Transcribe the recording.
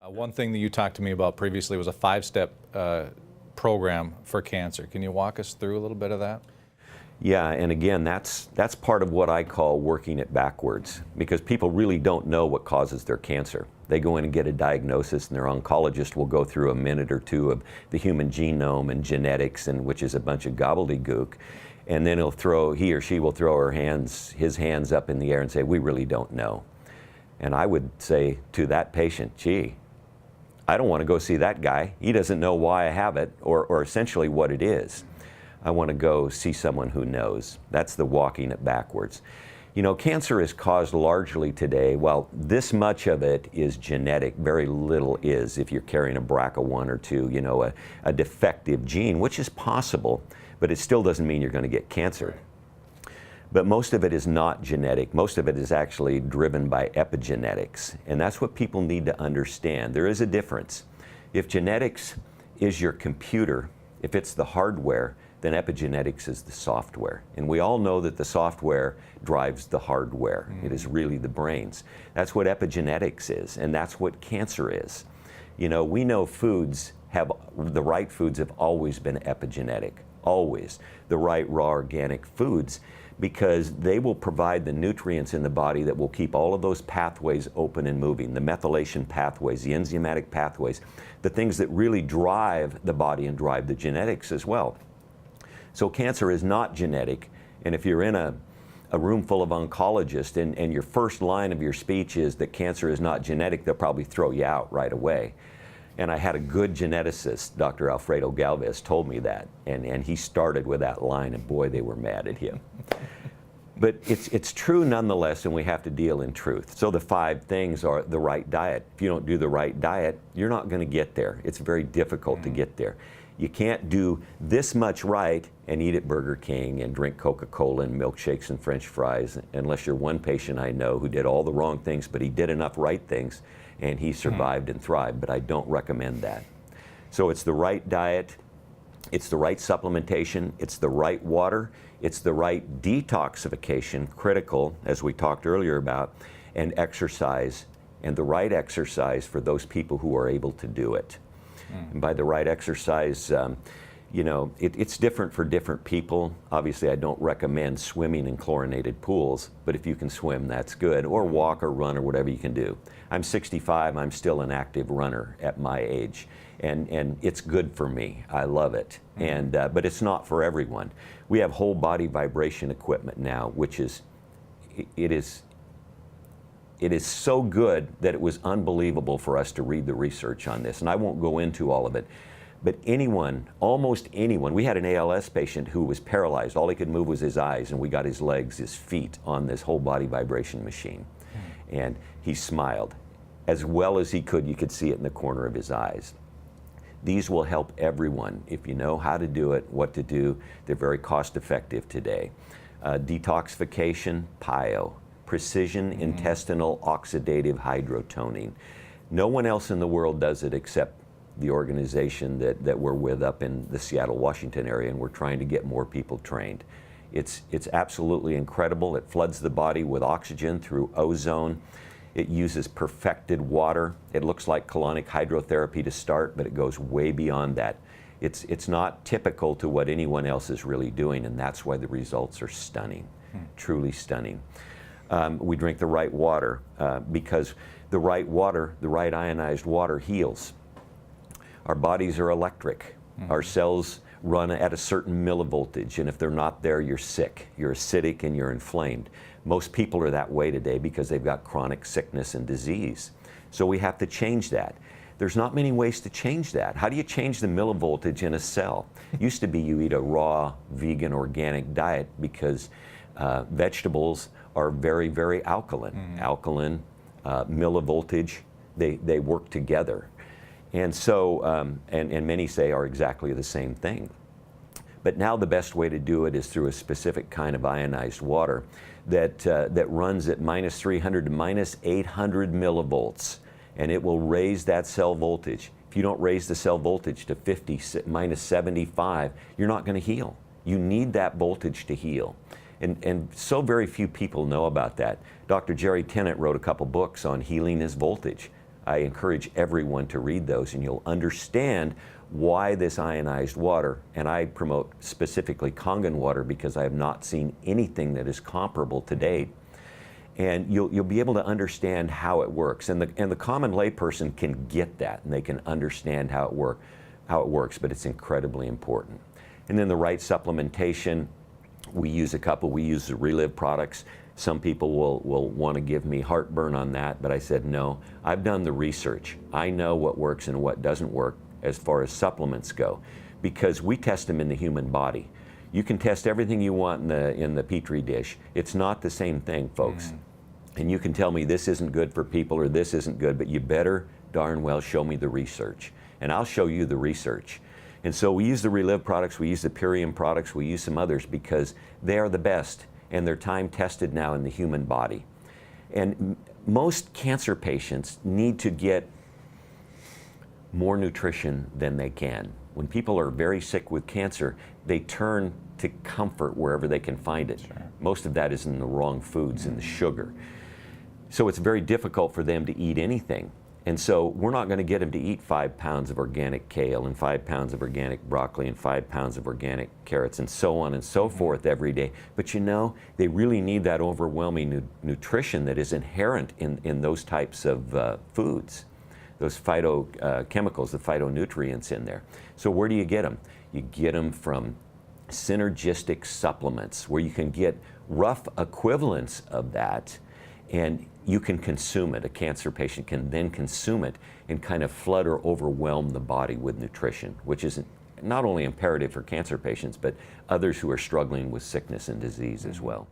One thing that you talked to me about previously was a 5-step program for cancer. Can you walk us through a little bit of that? Yeah, and again, that's part of what I call working it backwards, because people really don't know what causes their cancer. They go in and get a diagnosis, and their oncologist will go through a minute or two of the human genome and genetics, and which is a bunch of gobbledygook, and then he or she will throw his hands up in the air and say, "We really don't know." And I would say to that patient, "Gee, I don't want to go see that guy. He doesn't know why I have it, or essentially what it is. I want to go see someone who knows." That's the walking it backwards. You know, cancer is caused largely today, well, this much of it is genetic, very little is if you're carrying a BRCA1 or 2, you know, a defective gene, which is possible, but it still doesn't mean you're going to get cancer. But most of it is not genetic. Most of it is actually driven by epigenetics, and that's what people need to understand. There is a difference. If genetics is your computer, if it's the hardware, then epigenetics is the software. And we all know that the software drives the hardware. It is really the brains. That's what epigenetics is, and that's what cancer is. You know, we know the right foods have always been epigenetic, always. The right raw organic foods, because they will provide the nutrients in the body that will keep all of those pathways open and moving, the methylation pathways, the enzymatic pathways, the things that really drive the body and drive the genetics as well. So cancer is not genetic, and if you're in a room full of oncologists and your first line of your speech is that cancer is not genetic, they'll probably throw you out right away. And I had a good geneticist, Dr. Alfredo Galvez, told me that, and he started with that line, and boy, they were mad at him. But it's true nonetheless, and we have to deal in truth. So the 5 things are the right diet. If you don't do the right diet, you're not going to get there. It's very difficult to get there. You can't do this much right and eat at Burger King and drink Coca-Cola and milkshakes and French fries, unless you're one patient I know who did all the wrong things, but he did enough right things and he survived and thrived, but I don't recommend that. So it's the right diet, it's the right supplementation, it's the right water, it's the right detoxification, critical, as we talked earlier about, and exercise, and the right exercise for those people who are able to do it. And by the right exercise, you know, it's different for different people. Obviously, I don't recommend swimming in chlorinated pools, but if you can swim, that's good, or walk or run or whatever you can do. I'm 65, I'm still an active runner at my age, and it's good for me. I love it, but it's not for everyone. We have whole body vibration equipment now, which is, it is so good that it was unbelievable for us to read the research on this, and I won't go into all of it. But anyone, almost anyone, we had an ALS patient who was paralyzed. All he could move was his eyes, and we got his legs, his feet on this whole body vibration machine. And he smiled. As well as he could, you could see it in the corner of his eyes. These will help everyone if you know how to do it, what to do. They're very cost effective today. Detoxification, PIO, precision intestinal oxidative hydrotoning. No one else in the world does it except the organization that we're with up in the Seattle, Washington area, and we're trying to get more people trained. It's absolutely incredible. It floods the body with oxygen through ozone. It uses perfected water. It looks like colonic hydrotherapy to start, but it goes way beyond that. It's not typical to what anyone else is really doing, and that's why the results are stunning, truly stunning. We drink the right water because the right water, the right ionized water heals. Our bodies are electric. Our cells run at a certain millivoltage, and if they're not there, you're sick. You're acidic and you're inflamed. Most people are that way today because they've got chronic sickness and disease. So we have to change that. There's not many ways to change that. How do you change the millivoltage in a cell? It used to be you eat a raw, vegan, organic diet because vegetables are very, very alkaline. Alkaline, millivoltage, they work together. And so, and many say are exactly the same thing. But now the best way to do it is through a specific kind of ionized water that runs at -300 to -800 millivolts, and it will raise that cell voltage. If you don't raise the cell voltage to 50, -75, you're not going to heal. You need that voltage to heal. And so very few people know about that. Dr. Jerry Tennant wrote a couple books on healing his voltage. I encourage everyone to read those, and you'll understand why this ionized water, and I promote specifically Kangen water because I have not seen anything that is comparable to date. And you'll be able to understand how it works. And the common layperson can get that, and they can understand how it works, but it's incredibly important. And then the right supplementation, we use a couple. We use the Relive products. Some people will want to give me heartburn on that, but I said no. I've done the research. I know what works and what doesn't work as far as supplements go, because we test them in the human body. You can test everything you want in the Petri dish. It's not the same thing, folks. And you can tell me this isn't good for people or this isn't good, but you better darn well show me the research. And I'll show you the research. And so we use the Relive products, we use the Purium products, we use some others because they are the best and they're time tested now in the human body. And most cancer patients need to get more nutrition than they can. When people are very sick with cancer, they turn to comfort wherever they can find it. Sure. Most of that is in the wrong foods and the sugar. So it's very difficult for them to eat anything. And so we're not going to get them to eat 5 pounds of organic kale and 5 pounds of organic broccoli and 5 pounds of organic carrots and so on and so forth every day. But you know, they really need that overwhelming nutrition that is inherent in those types of foods, those phytochemicals, the phytonutrients in there. So where do you get them? You get them from synergistic supplements where you can get rough equivalents of that, and you can consume it. A cancer patient can then consume it and kind of flood or overwhelm the body with nutrition, which is not only imperative for cancer patients, but others who are struggling with sickness and disease as well.